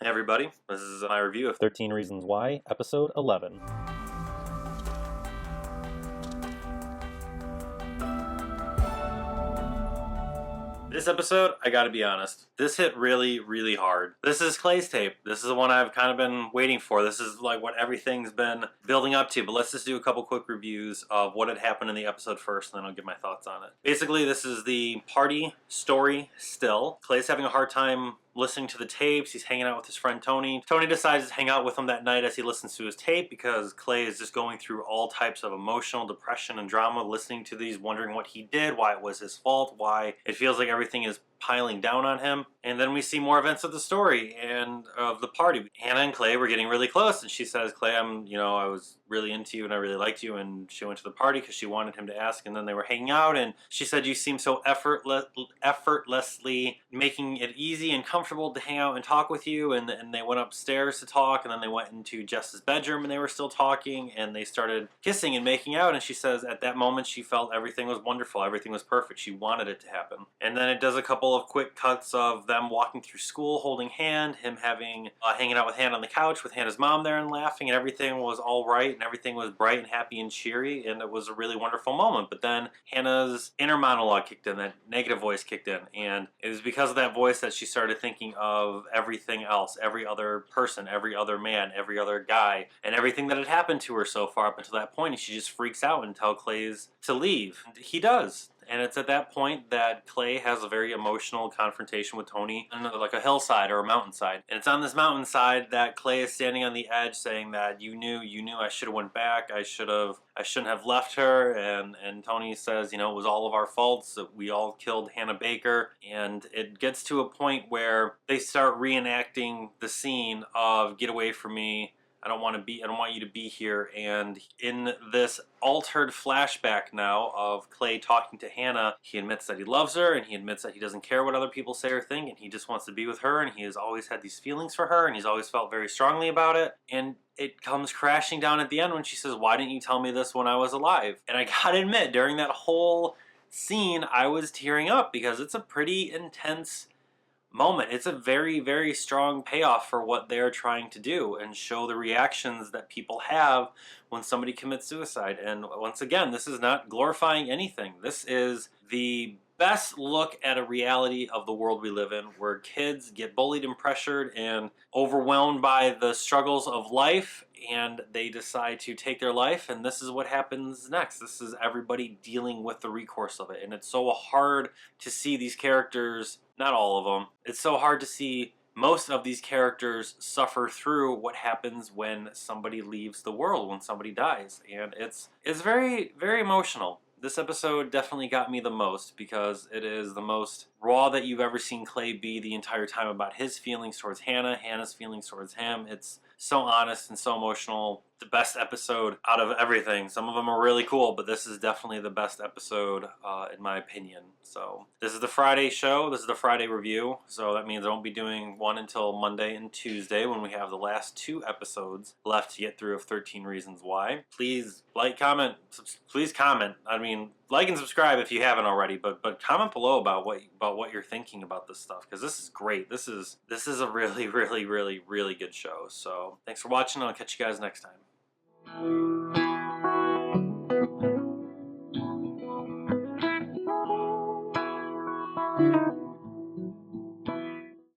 Hey everybody, this is my review of 13 Reasons Why, episode 11. This episode, I gotta be honest, this hit really, really hard. This is Clay's tape. This is the one I've kind of been waiting for. This is like what everything's been building up to, but let's just do a couple quick reviews of what had happened in the episode first, and then I'll give my thoughts on it. Basically, this is the party story still. Clay's having a hard time listening to the tapes. He's hanging out with his friend Tony. Tony decides to hang out with him that night as he listens to his tape because Clay is just going through all types of emotional depression and drama listening to these, wondering what he did, why it was his fault, why it feels like everything is piling down on him. And then we see more events of the story and of the party. Hannah and Clay were getting really close, and she says, Clay, I was really into you and I really liked you, and she went to the party because she wanted him to ask, and then they were hanging out, and she said, you seem so effortlessly making it easy and comfortable to hang out and talk with you, and they went upstairs to talk, and then they went into Jess's bedroom and they were still talking, and they started kissing and making out, and she says at that moment she felt everything was wonderful, everything was perfect, she wanted it to happen. And then it does a couple of quick cuts of them walking through school holding hand, him having hanging out with Hannah on the couch with Hannah's mom there and laughing, and everything was all right and everything was bright and happy and cheery, and it was a really wonderful moment. But then Hannah's inner monologue kicked in, that negative voice kicked in, and it was because of that voice that she started thinking of everything else, every other person, every other man, every other guy, and everything that had happened to her so far up until that point, and she just freaks out and tells Clay's to leave. And he does. And it's at that point that Clay has a very emotional confrontation with Tony on like a hillside or a mountainside. And it's on this mountainside that Clay is standing on the edge saying that you knew I should have went back, I shouldn't have left her. And Tony says, it was all of our faults, that we all killed Hannah Baker. And it gets to a point where they start reenacting the scene of get away from me, I don't want you to be here. And in this altered flashback now of Clay talking to Hannah, he admits that he loves her, and he admits that he doesn't care what other people say or think, and he just wants to be with her, and he has always had these feelings for her, and he's always felt very strongly about it. And it comes crashing down at the end when she says, why didn't you tell me this when I was alive? And I gotta admit, during that whole scene, I was tearing up because it's a pretty intense moment. It's a very, very strong payoff for what they're trying to do and show the reactions that people have when somebody commits suicide. And once again, this is not glorifying anything. This is the best look at a reality of the world we live in, where kids get bullied and pressured and overwhelmed by the struggles of life, and they decide to take their life, and this is what happens next. This is everybody dealing with the recourse of it, and it's so hard to see these characters, not all of them, it's so hard to see most of these characters suffer through what happens when somebody leaves the world, when somebody dies, and it's very, very emotional. This episode definitely got me the most because it is the most raw that you've ever seen Clay be the entire time about his feelings towards Hannah, Hannah's feelings towards him. It's so honest and so emotional. The best episode out of everything. Some of them are really cool, but this is definitely the best episode in my opinion. So this is the Friday show. This is the Friday review. So that means I won't be doing one until Monday and Tuesday when we have the last 2 episodes left to get through of 13 Reasons Why. Please like, comment. Please comment. I mean, like and subscribe if you haven't already, but comment below about what you're thinking about this stuff, because this is great. This is a really, really, really, really good show. So thanks for watching. I'll catch you guys next time.